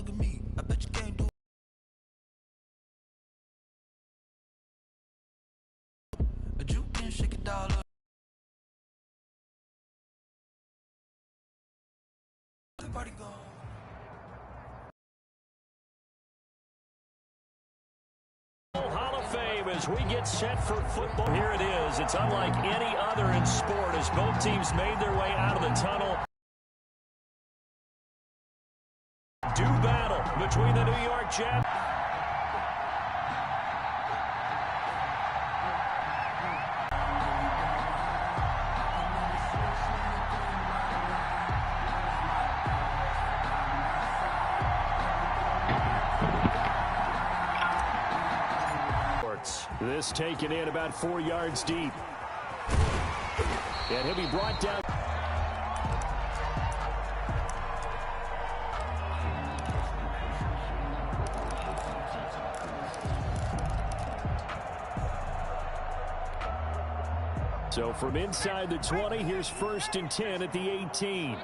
look at me. I bet you can't do it. But you can shake it all up. Party go. Hall of Fame as we get set for football. Here it is. It's unlike any other in sport as both teams made their way out of the tunnel. Do battle between the New York Jets. This taken in about 4 yards deep. And he'll be brought down. So from inside the 20, here's 1st and 10 at the 18.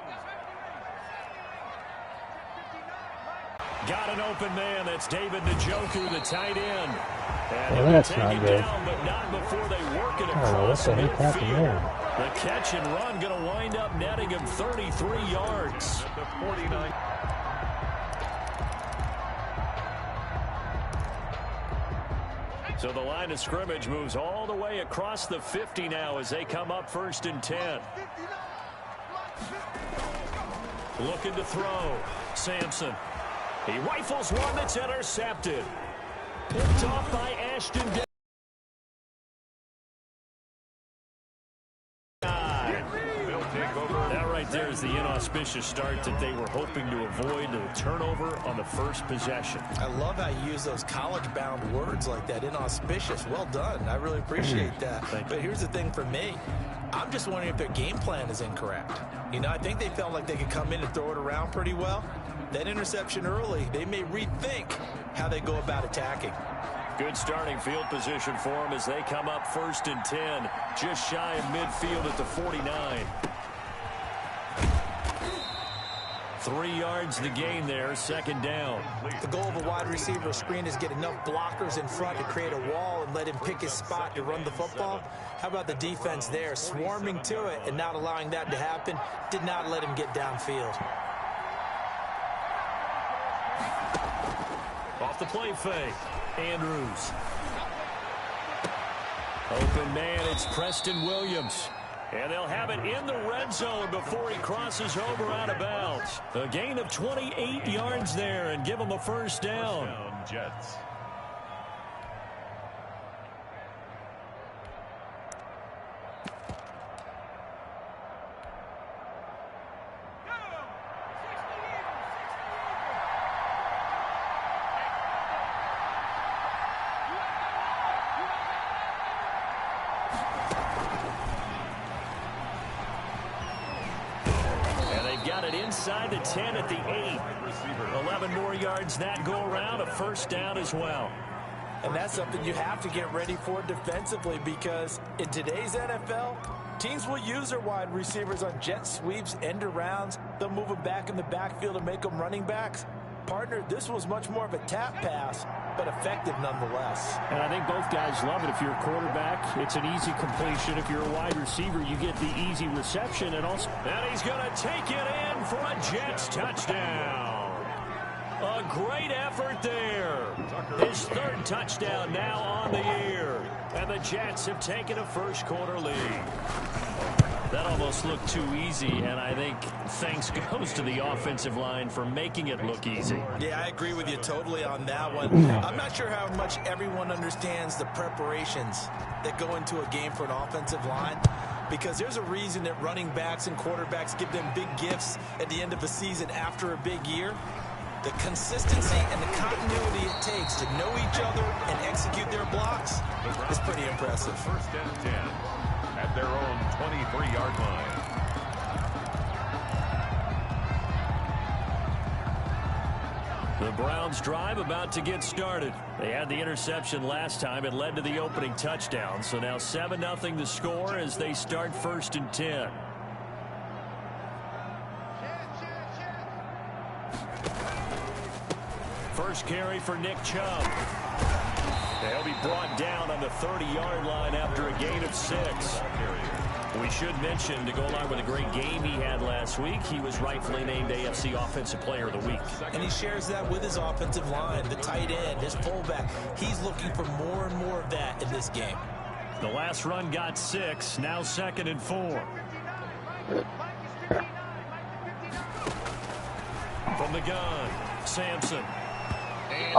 Got an open man. That's David Njoku, the tight end. Well, that's not good. Down, but not before they work it across what the heck happened there? The catch and run going to wind up netting him 33 yards. The 49. So the line of scrimmage moves all the way across the 50 now as they come up 1st and 10. Looking to throw. Sampson. He rifles one that's intercepted. Picked off by Ashton. That right there is the inauspicious start that they were hoping to avoid, the turnover on the first possession. I love how you use those college-bound words like that, inauspicious. Well done. I really appreciate that. But here's the thing for me. I'm just wondering if their game plan is incorrect. You know, I think they felt like they could come in and throw it around pretty well. That interception early, they may rethink how they go about attacking. Good starting field position for them as they come up 1st and 10, just shy of midfield at the 49. 3 yards the gain there, 2nd down. The goal of a wide receiver screen is get enough blockers in front to create a wall and let him pick his spot to run the football. How about the defense there, swarming to it and not allowing that to happen? Did not let him get downfield. Off the play fake. Andrews. Open man, it's Preston Williams. And they'll have it in the red zone before he crosses over out of bounds. A gain of 28 yards there and give them a 1st down. Jets. Inside the 10 at the 8. 11 more yards that go around, a 1st down as well. And that's something you have to get ready for defensively because in today's NFL, teams will use their wide receivers on jet sweeps, end arounds. They'll move them back in the backfield and make them running backs. Partner, this was much more of a tap pass, but effective nonetheless. And I think both guys love it. If you're a quarterback, it's an easy completion. If you're a wide receiver, you get the easy reception. And he's going to take it in for a Jets touchdown. A great effort there. His 3rd touchdown now on the year. And the Jets have taken a 1st quarter lead. That almost looked too easy, and I think thanks goes to the offensive line for making it look easy. Yeah, I agree with you totally on that one. I'm not sure how much everyone understands the preparations that go into a game for an offensive line, because there's a reason that running backs and quarterbacks give them big gifts at the end of a season after a big year. The consistency and the continuity it takes to know each other and execute their blocks is pretty impressive. 1st and 10 at their own 23-yard line. The Browns drive about to get started. They had the interception last time. It led to the opening touchdown. So now 7-0 the score as they start 1st and 10. First carry for Nick Chubb. He'll be brought down on the 30-yard line after a gain of 6. We should mention, to go along with a great game he had last week, he was rightfully named AFC Offensive Player of the Week. And he shares that with his offensive line, the tight end, his fullback. He's looking for more and more of that in this game. The last run got 6, now 2nd and 4. From the gun, Sampson. And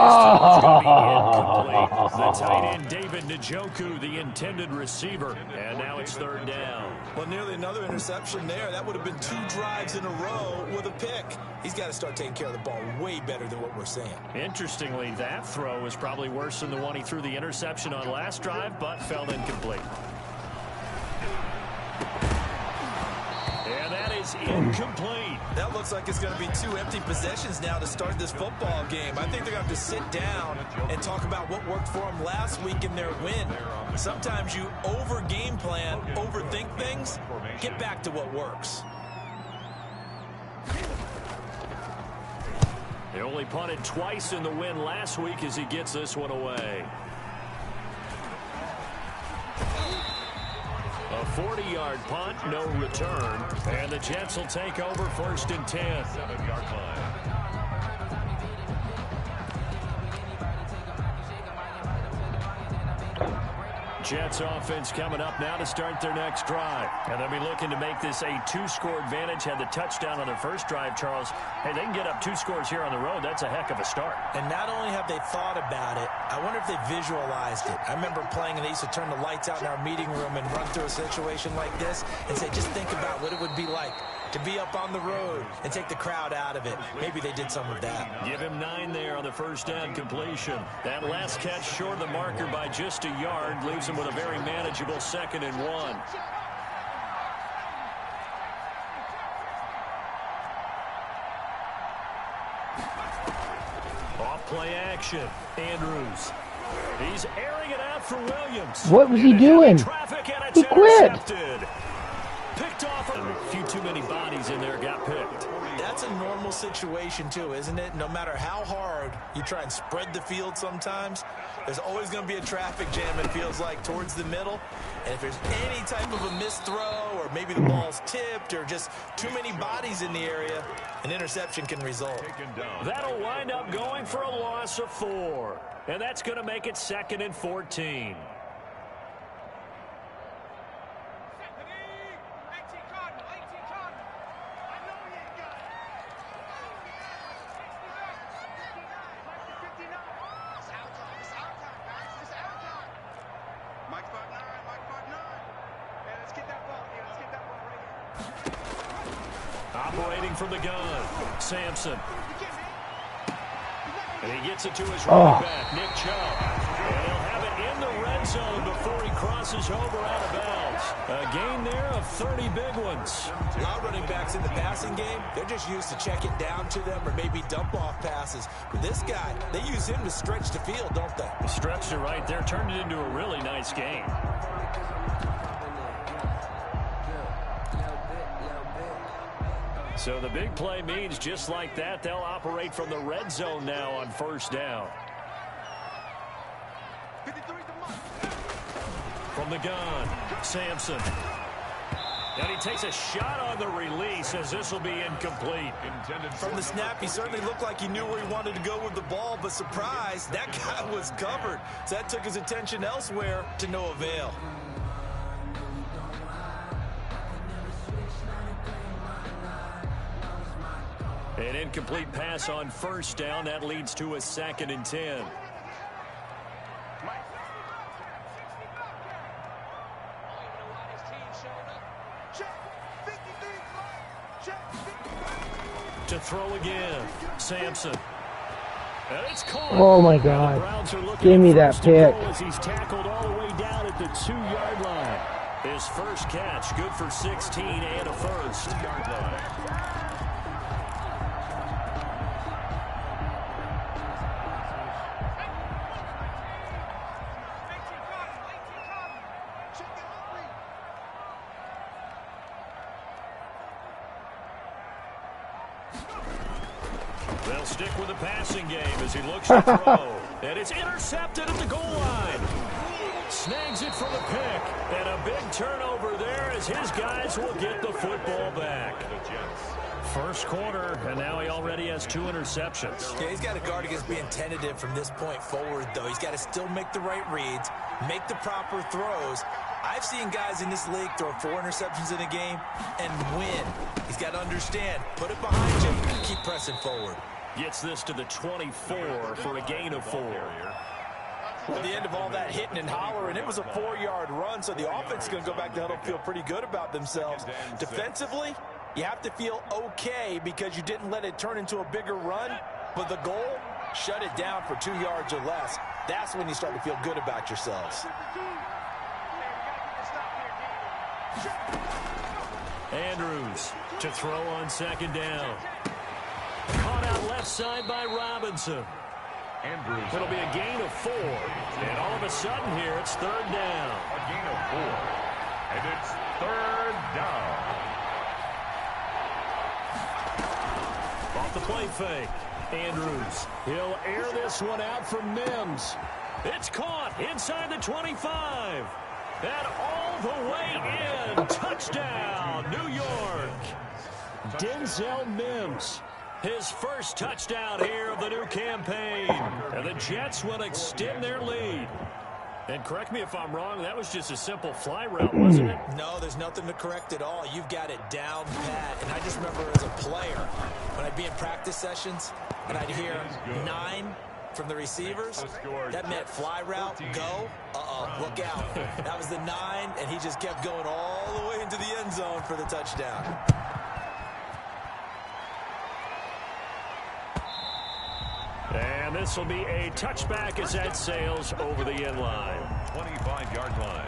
the tight end, David Njoku, the intended receiver. And now it's 3rd down. Well, nearly another interception there. That would have been 2 drives in a row with a pick. He's got to start taking care of the ball way better than what we're seeing. Interestingly, that throw is probably worse than the one he threw the interception on last drive, but fell incomplete. And that is incomplete. That looks like it's going to be 2 empty possessions now to start this football game. I think they're going to have to sit down and talk about what worked for them last week in their win. Sometimes you over-game plan, overthink things. Get back to what works. They only punted twice in the win last week as he gets this one away. A 40-yard punt, no return. And the Jets will take over 1st and 10. 7-yard line. Jets offense coming up now to start their next drive. And they'll be looking to make this a 2-score advantage. Had the touchdown on their first drive, Charles. Hey, they can get up 2 scores here on the road. That's a heck of a start. And not only have they thought about it, I wonder if they visualized it. I remember playing and they used to turn the lights out in our meeting room and run through a situation like this and say, just think about what it would be like to be up on the road and take the crowd out of it. Maybe they did some of that. Give him 9 there on the first down completion. That last catch short of the marker by just a yard leaves him with a very manageable 2nd and 1. Off play action. Andrews. He's airing it out for Williams. What was he doing? He quit. Picked off. A few too many bodies in there got picked. That's a normal situation too, isn't it? No matter how hard you try and spread the field sometimes, there's always going to be a traffic jam, it feels like, towards the middle. And if there's any type of a missed throw or maybe the ball's tipped or just too many bodies in the area, an interception can result. That'll wind up going for a loss of 4. And that's going to make it 2nd and 14. Operating from the gun, Sampson. And he gets it to his running back, Nick Chubb. And he'll have it in the red zone before he crosses over out of bounds. A gain there of 30 big ones. A lot of running backs in the passing game, they're just used to check it down to them or maybe dump off passes. But this guy, they use him to stretch the field, don't they? He stretched it right there, turned it into a really nice game. So the big play means just like that, they'll operate from the red zone now on first down. From the gun, Sampson. And he takes a shot on the release as this will be incomplete. From the snap, he certainly looked like he knew where he wanted to go with the ball, but surprise, that guy was covered. So that took his attention elsewhere to no avail. An incomplete pass on first down. That leads to a 2nd and 10. To throw again, Sampson. And it's caught. Oh my God. Give me that pick. As he's tackled all the way down at the 2-yard line. His first catch, good for 16 and a first. Yard line. They'll stick with the passing game as he looks to throw. And it's intercepted at the goal line. Snags it for the pick. And a big turnover there as his guys will get the football back. First quarter, and now he already has 2 interceptions. Yeah, he's got to guard against being tentative from this point forward, though. He's got to still make the right reads, make the proper throws. I've seen guys in this league throw 4 interceptions in a game and win. He's got to understand, put it behind you, keep pressing forward. Gets this to the 24 for a gain of 4. At the end of all that hitting and hollering, it was a 4-yard run, so the offense is going to go back to huddle, feel pretty good about themselves. Defensively, you have to feel okay because you didn't let it turn into a bigger run, but the goal, shut it down for 2 yards or less. That's when you start to feel good about yourselves. Andrews to throw on second down. Caught out left side by Robinson. Andrews. It'll be a gain of 4. And all of a sudden here, it's 3rd down. A gain of 4. And it's 3rd down. Off the play fake. Andrews. He'll air this one out for Mims. It's caught inside the 25. And all the way in. Touchdown, New York. Denzel Mims. His first touchdown here of the new campaign. And the Jets will extend their lead. And correct me if I'm wrong, that was just a simple fly route, wasn't it? No, there's nothing to correct at all. You've got it down pat. And I just remember as a player, when I'd be in practice sessions, and I'd hear 9 from the receivers, that meant fly route, go, look out. That was the 9, and he just kept going all the way into the end zone for the touchdown. And this will be a touchback as that sails over the end line. 25-yard line.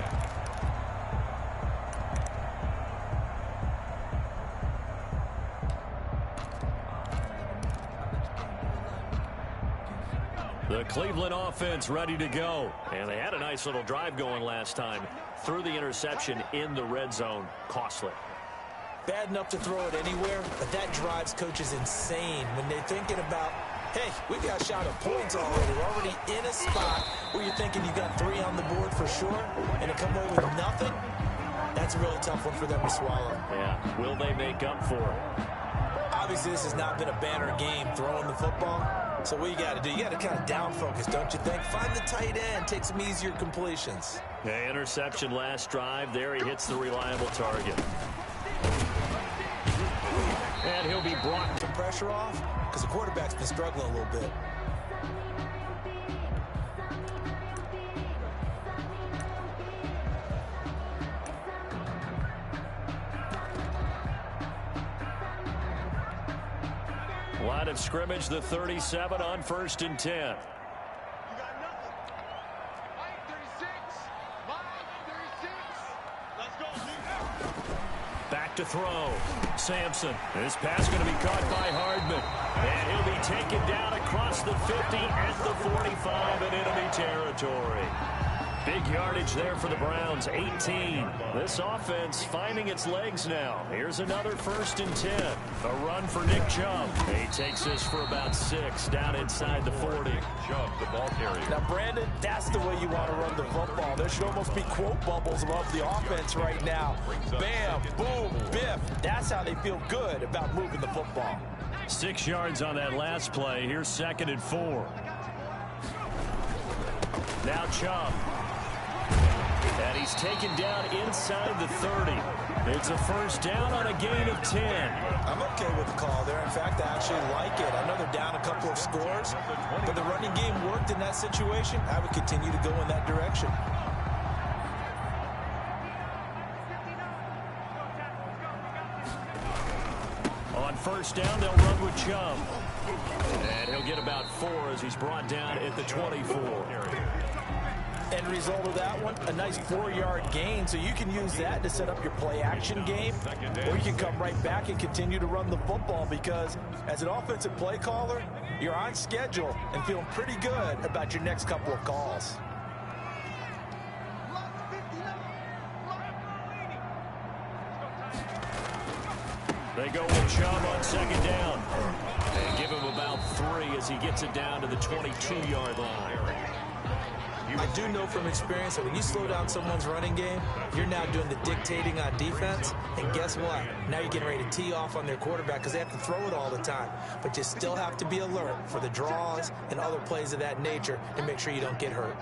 The Cleveland offense ready to go. And they had a nice little drive going last time. Threw the interception in the red zone. Costly. Bad enough to throw it anywhere, but that drives coaches insane when they're thinking about, hey, we got a shot at points already. We're already in a spot where you're thinking you got 3 on the board for sure, and to come away with nothing, that's a really tough one for them to swallow. Yeah, will they make up for it? Obviously, this has not been a banner game throwing the football. So what you got to do, you got to kind of down focus, don't you think? Find the tight end, take some easier completions. Yeah, interception last drive. There he hits the reliable target. And he'll be brought some pressure off because the quarterback's been struggling a little bit. Line of scrimmage, the 37 on 1st and 10. Back to throw. Sampson. This pass going to be caught by Hardman. And he'll be taken down across the 50 at the 45 in enemy territory. Big yardage there for the Browns, 18. This offense finding its legs now. Here's another 1st and 10. A run for Nick Chubb. He takes this for about 6 down inside the 40. Chubb, the ball carrier. Now, Brandon, that's the way you want to run the football. There should almost be quote bubbles above the offense right now. Bam, boom, biff. That's how they feel good about moving the football. 6 yards on that last play. Here's 2nd and 4. Now Chubb. And he's taken down inside the 30. It's a 1st down on a gain of 10. I'm okay with the call there. In fact, I actually like it. I know they're down a couple of scores, but the running game worked in that situation. I would continue to go in that direction. On 1st down, they'll run with Chubb. And he'll get about 4 as he's brought down at the 24. End result of that one, a nice 4-yard gain, so you can use that to set up your play-action game, or you can come right back and continue to run the football because as an offensive play caller, you're on schedule and feeling pretty good about your next couple of calls. They go with Chubb on 2nd down. And give him about as he gets it down to the 22-yard line. I do know from experience that when you slow down someone's running game, you're now doing the dictating on defense. And guess what? Now you're getting ready to tee off on their quarterback because they have to throw it all the time. But you still have to be alert for the draws and other plays of that nature to make sure you don't get hurt.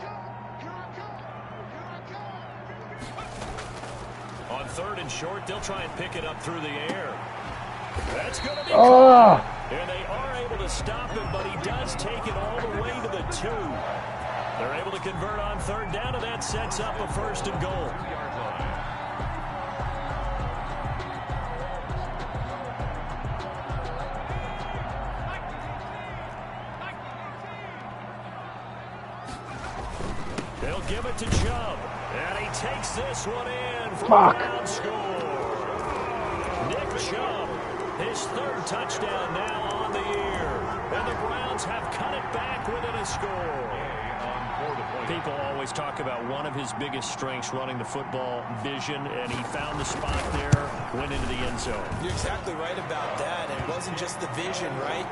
On 3rd and short, they'll try and pick it up through the air. That's going to be Oh! And they are able to stop him, but he does take it all the way to the 2. They're able to convert on 3rd down, and that sets up a 1st and goal. They'll give it to Chubb, and he takes this one in for a ground score. Nick Chubb, his 3rd touchdown now on the year. And the Browns have cut it back within a score. People always talk about one of his biggest strengths, running the football, vision, and he found the spot there, went into the end zone. You're exactly right about that. It wasn't just the vision, right?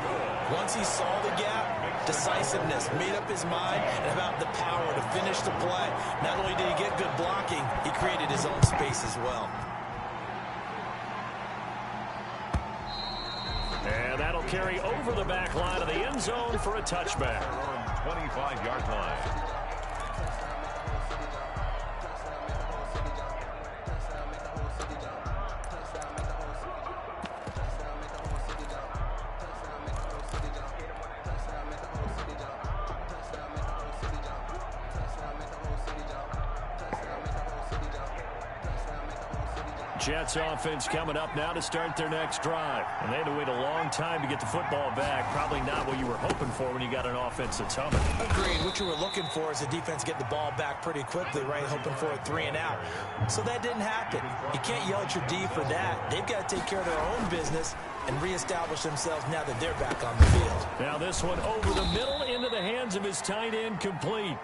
Once he saw the gap, decisiveness, made up his mind, and about the power to finish the play. Not only did he get good blocking, he created his own space as well. And that'll carry over the back line of the end zone for a touchback. 25-yard line. Jets offense coming up now to start their next drive. And they had to wait a long time to get the football back. Probably not what you were hoping for when you got an offense that's humming. Agreed. What you were looking for is the defense get the ball back pretty quickly, right? Hoping for a 3 and out. So that didn't happen. You can't yell at your D for that. They've got to take care of their own business and reestablish themselves now that they're back on the field. Now this one over the middle into the hands of his tight end, complete.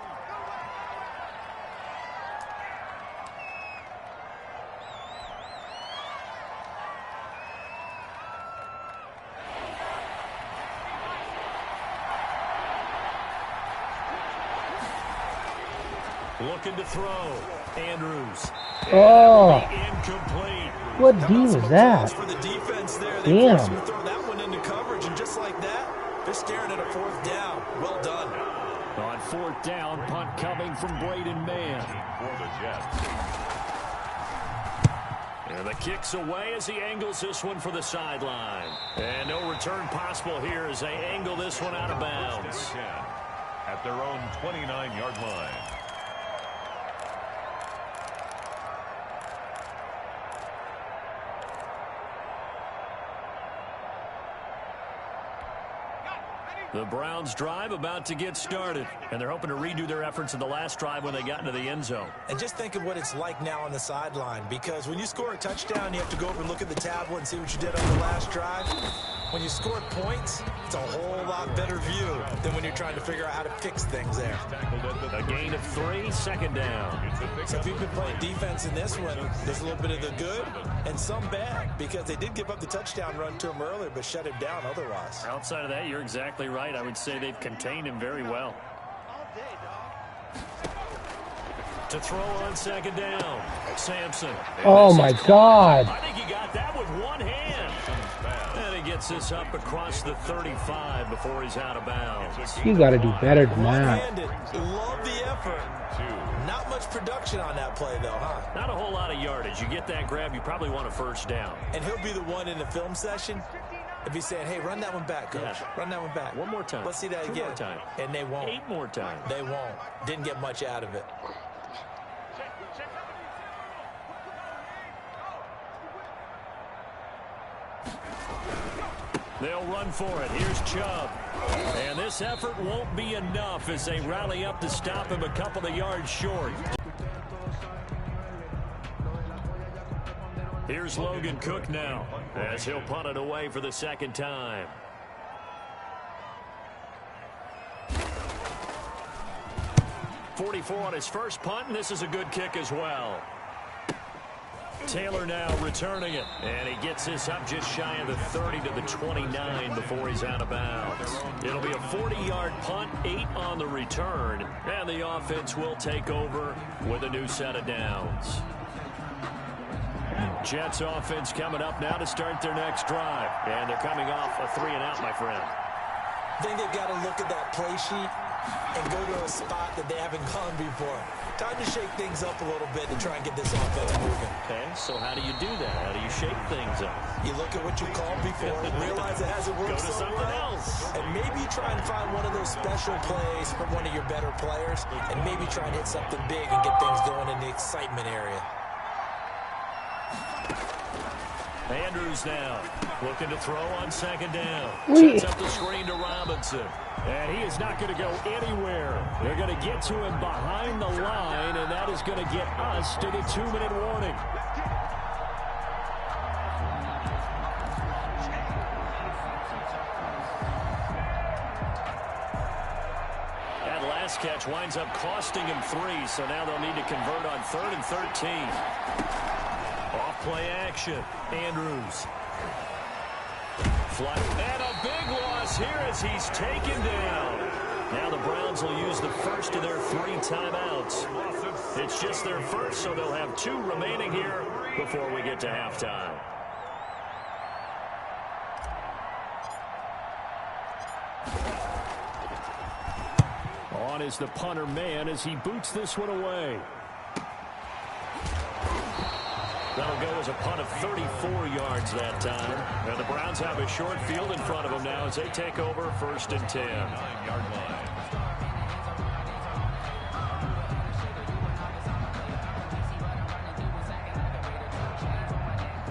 Looking to throw. Andrews. Oh. Incomplete. What D was that? For the defense there, they forced him to Damn. throw that one into coverage, and just like that, they're staring at a 4th down. Well done. On 4th down, punt coming from Braden Mann. For the Jets. And the kick's away as he angles this one for the sideline. And no return possible here as they angle this one out of bounds. At their own 29-yard line. The Browns drive about to get started, and they're hoping to redo their efforts in the last drive when they got into the end zone. And just think of what it's like now on the sideline, because when you score a touchdown, you have to go over and look at the tablet and see what you did on the last drive. When you score points, it's a whole lot better view than when you're trying to figure out how to fix things there. A gain of 3, 2nd down. So if you've been playing defense in this one, there's a little bit of the good and some bad, because they did give up the touchdown run to him earlier, but shut him down otherwise. Outside of that, you're exactly right. I would say they've contained him very well. To throw on 2nd down, Sampson. Oh, my God. I think he got that with one hand. And he gets this up across the 35 before he's out of bounds. You got to do better than that. One-handed. Love the effort. Not much production on that play, though, huh? Not a whole lot of yardage. You get that grab, you probably want a 1st down. And he'll be the one in the film session if he's saying, hey, run that one back, coach. Yeah. Run that one back. One more time. Let's see that 2 again. more time. And they won't. 8 more times. They won't. Didn't get much out of it. They'll run for it. Here's Chubb. And this effort won't be enough as they rally up to stop him a couple of yards short. Here's Logan Cook now as he'll punt it away for the 2nd time. .44 on his first punt, and this is a good kick as well. Taylor now returning it. And he gets this up just shy of the 30 to the 29 before he's out of bounds. It'll be a 40-yard punt, 8 on the return. And the offense will take over with a new set of downs. Jets offense coming up now to start their next drive. And they're coming off a 3-and-out, my friend. I think they've got to look at that play sheet and go to a spot that they haven't gone before. Time to shake things up a little bit to try and get this offense moving. Okay, so how do you do that? How do you shake things up? You look at what you called before, realize it hasn't worked Go to so something well, else. and maybe try and find one of those special plays from one of your better players, and maybe try and hit something big and get things going in the excitement area. Andrews now looking to throw on second down. Sets up the screen to Robinson. And he is not going to go anywhere. They're going to get to him behind the line, and that is going to get us to the 2-minute warning. That last catch winds up costing him 3, so now they'll need to convert on 3rd and 13. Off-play action. Andrews. Fly. And a big loss here as he's taken down. Now the Browns will use the first of their 3 timeouts. It's just their first, so they'll have 2 remaining here before we get to halftime. On is the punter man as he boots this one away. That'll go as a punt of 34 yards that time. And the Browns have a short field in front of them now as they take over 1st and 10. 9-yard line.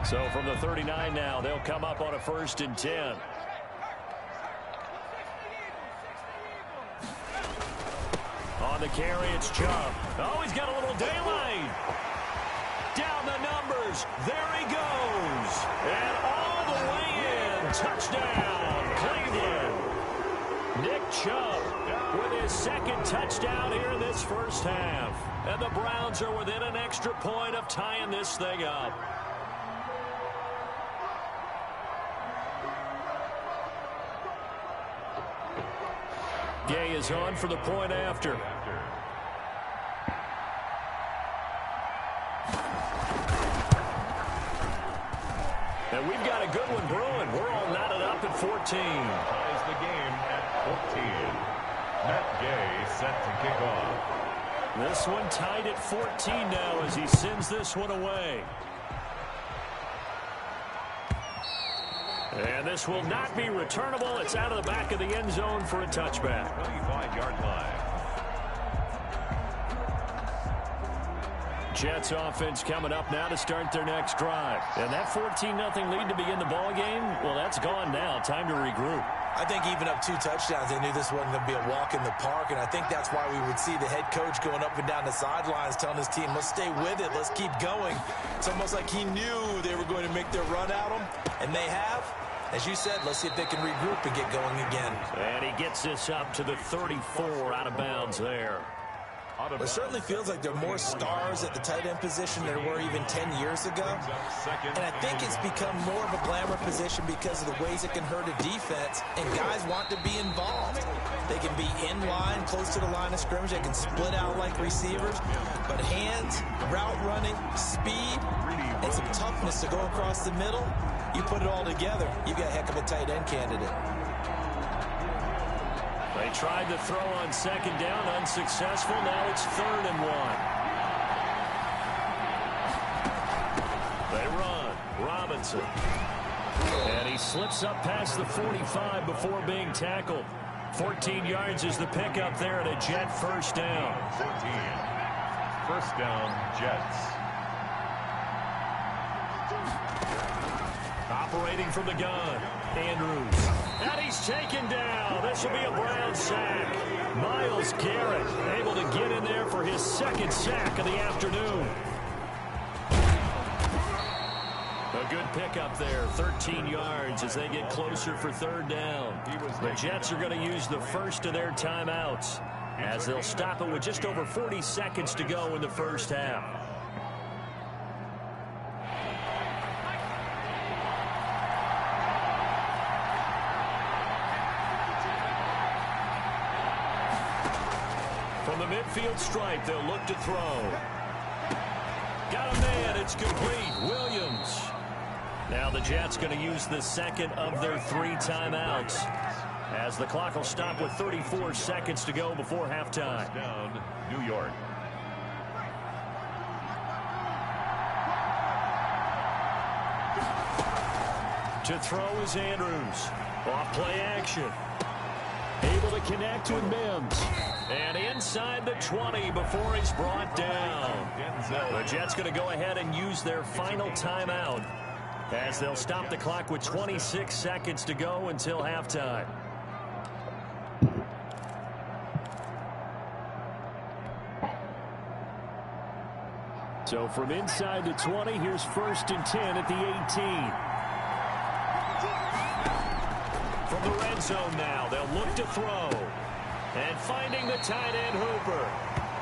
So from the 39 now, they'll come up on a 1st and 10. On the carry, it's Chubb. Oh, he's got a little daylight. Down the numbers. There he goes. And all the way in. Touchdown, Cleveland. Nick Chubb with his 2nd touchdown here in this first half. And the Browns are within an extra point of tying this thing up. Gay is on for the point after. And we've got a good one brewing. We're all knotted up at 14. Ties the game at 14. Matt Gay set to kick off. This one tied at 14 now as he sends this one away. And this will not be returnable. It's out of the back of the end zone for a touchback. 25-yard line. Jets offense coming up now to start their next drive. And that 14-0 lead to begin the ball game, well, that's gone now. Time to regroup. I think even up 2 touchdowns, they knew this wasn't going to be a walk in the park, and I think that's why we would see the head coach going up and down the sidelines telling his team, let's stay with it, let's keep going. It's almost like he knew they were going to make their run at him, and they have. As you said, let's see if they can regroup and get going again. And he gets this up to the 34 out of bounds there. It certainly feels like there are more stars at the tight end position than there were even 10 years ago. And I think it's become more of a glamour position because of the ways it can hurt a defense, and guys want to be involved. They can be in line, close to the line of scrimmage. They can split out like receivers. But hands, route running, speed, and some toughness to go across the middle, you put it all together, you've got a heck of a tight end candidate. They tried to throw on second down, unsuccessful. Now it's 3rd and 1. They run. Robinson. And he slips up past the 45 before being tackled. 14 yards is the pickup there at a Jet first down. 14. First down, Jets. Operating from the gun, Andrews. And he's taken down. This will be a Brown sack. Myles Garrett able to get in there for his 2nd sack of the afternoon. A good pickup there, 13 yards as they get closer for 3rd down. The Jets are going to use the first of their timeouts as they'll stop it with just over 40 seconds to go in the first half. From the midfield stripe, they'll look to throw. Got a man. It's complete. Williams. Now the Jets going to use the second of their 3 timeouts, as the clock will stop with 34 seconds to go before halftime. Down, New York. To throw is Andrews. Off play action. Able to connect with Mims. And inside the 20 before he's brought down. The Jets going to go ahead and use their final timeout, as they'll stop the clock with 26 seconds to go until halftime. So from inside the 20, here's 1st and 10 at the 18. From the red zone now, they'll look to throw. And finding the tight end Hooper.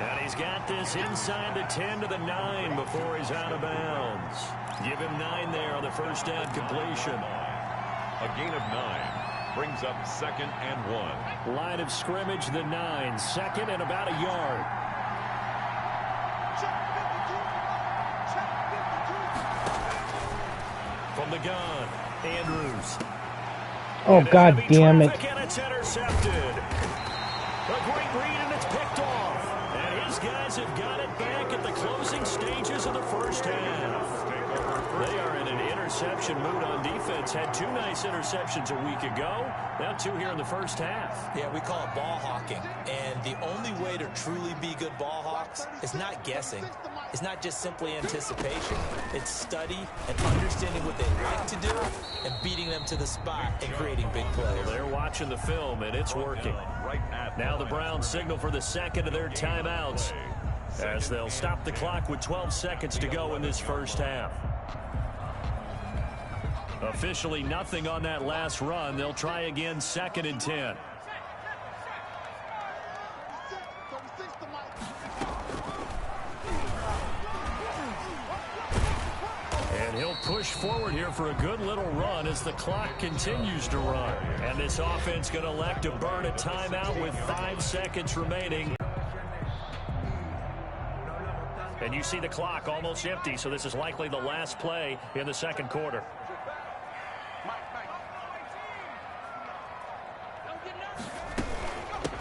And he's got this inside the 10 to the 9 before he's out of bounds. Give him 9 there on the first down completion. A gain of 9 brings up 2nd and 1. Line of scrimmage, the 9. 2nd and about a yard. From the gun, Andrews. Oh, God damn it. And it's intercepted. A great read, and it's picked off. And his guys have got it back at the closing stages of the first half. They are in an interception mood on defense. Had 2 nice interceptions a week ago. Now 2 here in the first half. Yeah, we call it ball hawking. And the only way to truly be good ball hawks is not guessing. It's not just simply anticipation. It's study and understanding what they like to do and beating them to the spot and creating big plays. They're watching the film, and it's working. Now the Browns signal for the second of their timeouts, as they'll stop the clock with 12 seconds to go in this first half. Officially nothing on that last run. They'll try again, 2nd and 10. And he'll push forward here for a good little run as the clock continues to run. And this offense going to elect to burn a timeout with 5 seconds remaining. And you see the clock almost empty, so this is likely the last play in the second quarter.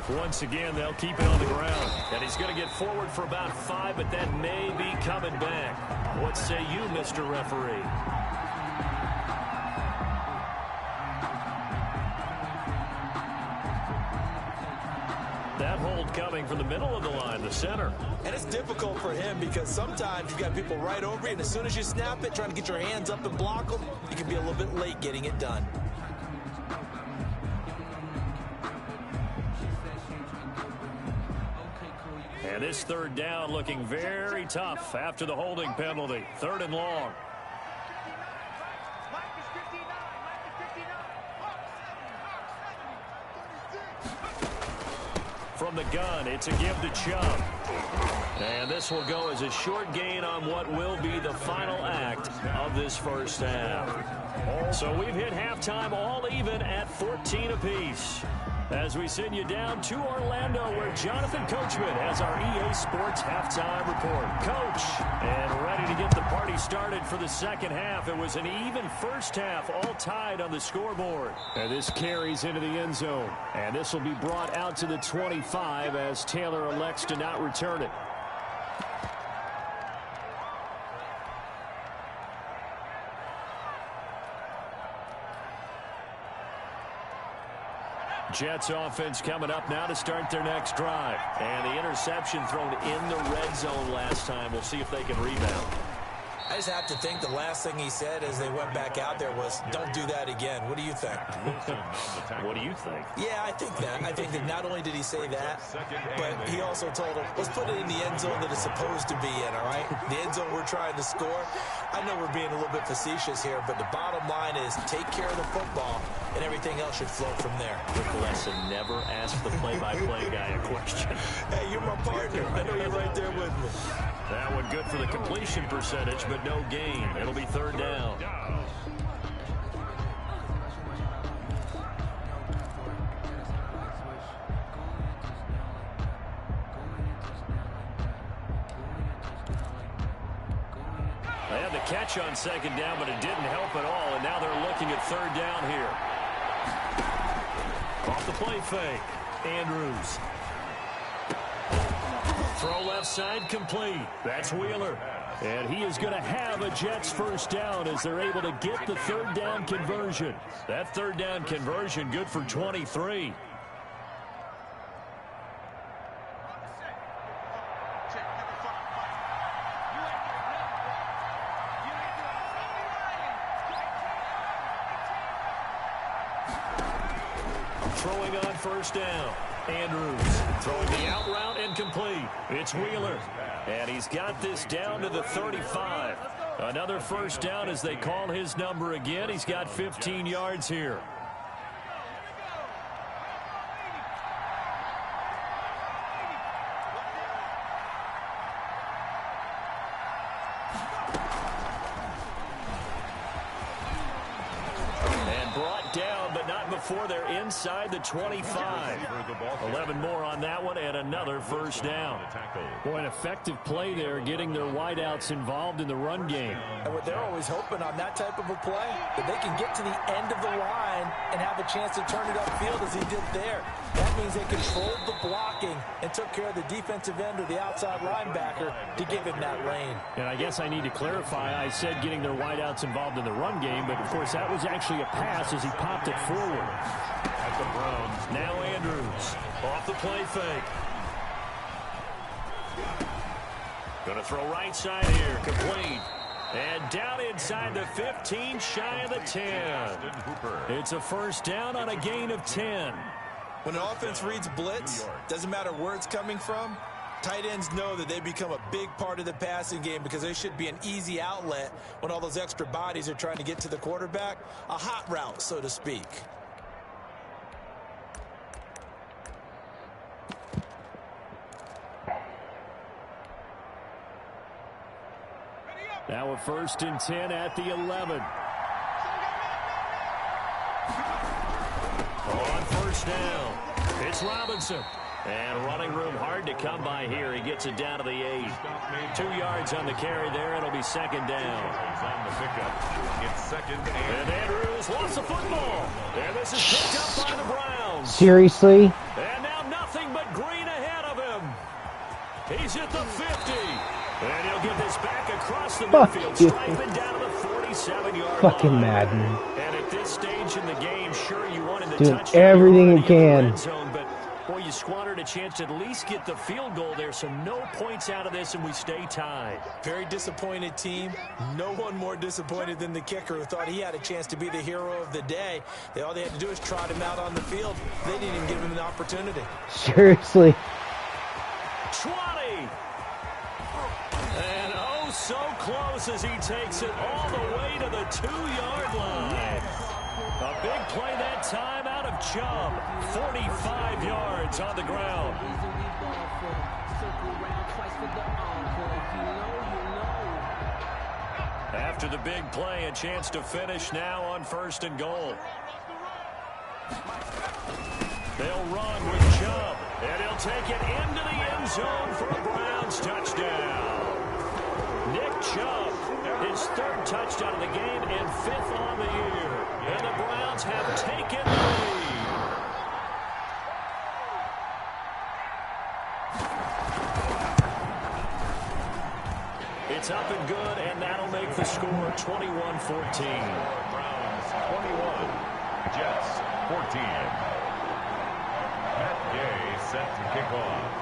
Once again, they'll keep it on the ground. And he's going to get forward for about 5, but that may be coming back. What say you, Mr. Referee? That hold coming from the middle of the line, the center. And it's difficult for him because sometimes you've got people right over you, and as soon as you snap it, trying to get your hands up and block them, you can be a little bit late getting it done. And this 3rd down looking very tough after the holding penalty. 3rd and long. From the gun, it's a give to Chubb. And this will go as a short gain on what will be the final act of this first half. So we've hit halftime all even at 14 apiece, as we send you down to Orlando, where Jonathan Coachman has our EA Sports halftime report. Coach, and ready to get the party started for the second half. It was an even first half, all tied on the scoreboard. And this carries into the end zone. And this will be brought out to the 25 as Taylor elects to not return it. Jets offense coming up now to start their next drive. And the interception thrown in the red zone last time. We'll see if they can rebound. I just have to think the last thing he said as they went back out there was, don't do that again. What do you think? What do you think? Yeah, I think that. I think that not only did he say that, but he also told him, let's put it in the end zone that it's supposed to be in, all right? The end zone we're trying to score. I know we're being a little bit facetious here, but the bottom line is take care of the football, and everything else should flow from there. Rick Lesson never asked the play-by-play guy a question. Hey, you're my partner. I know you're right there with me. That one good for the completion percentage, but no gain. It'll be 3rd down. They had the catch on second down, but it didn't help at all, and now they're looking at third down here. Off the play fake. Andrews. Throw left side complete. That's Wheeler. And he is going to have a Jets first down as they're able to get the third down conversion. That third down conversion good for 23. Throwing on first down. Andrews throwing the out route incomplete. It's Wheeler. And he's got this down to the 35. Another first down as they call his number again. He's got 15 yards here. Before they're inside the 25. 11 more on that one and another first down. Boy, an effective play there, getting their wideouts involved in the run game. And what they're always hoping on that type of a play, that they can get to the end of the line and have a chance to turn it upfield as he did there. That means they controlled the blocking and took care of the defensive end or the outside linebacker to give him that lane. And I guess I need to clarify, I said getting their wideouts involved in the run game, but of course that was actually a pass as he popped it forward. At the Browns. Now Andrews off the play fake. Going to throw right side here, complete. And down inside the 15, shy of the 10. It's a first down on a gain of 10. When an offense reads blitz, doesn't matter where it's coming from, tight ends know that they become a big part of the passing game because they should be an easy outlet when all those extra bodies are trying to get to the quarterback. A hot route, so to speak. Now a first and 10 at the 11. On first down, it's Robinson. And running room hard to come by here. He gets it down to the 8. 2 yards on the carry there. It'll be second down. On the pickup. It's second and Andrews lost the football. And this is picked up by the Browns. Seriously? And now nothing but green ahead of him. He's at the 50. And he'll get this back across the midfield, striping down to the 47-yard line. Fucking Madden. And at this stage in the game, sure, you wanted the doing touchdown everything you can. Zone, but boy, you squandered a chance to at least get the field goal there, so no points out of this, and we stay tied. Very disappointed team. No one more disappointed than the kicker who thought he had a chance to be the hero of the day. All they had to do is trot him out on the field. They didn't even give him an opportunity. Seriously. 20. And oh, so close as he takes it all the way to the 2-yard line. A big play that time out of Chubb. 45 yards on the ground. After the big play, a chance to finish now on first and goal. They'll run with Chubb, and he'll take it into the end zone for a Browns touchdown. Nick Chubb, his 3rd touchdown of the game and 5th on the year. And the Browns have taken the lead. It's up and good, and that'll make the score 21-14. Browns 21, Jets 14. Matt Gay set to kick off.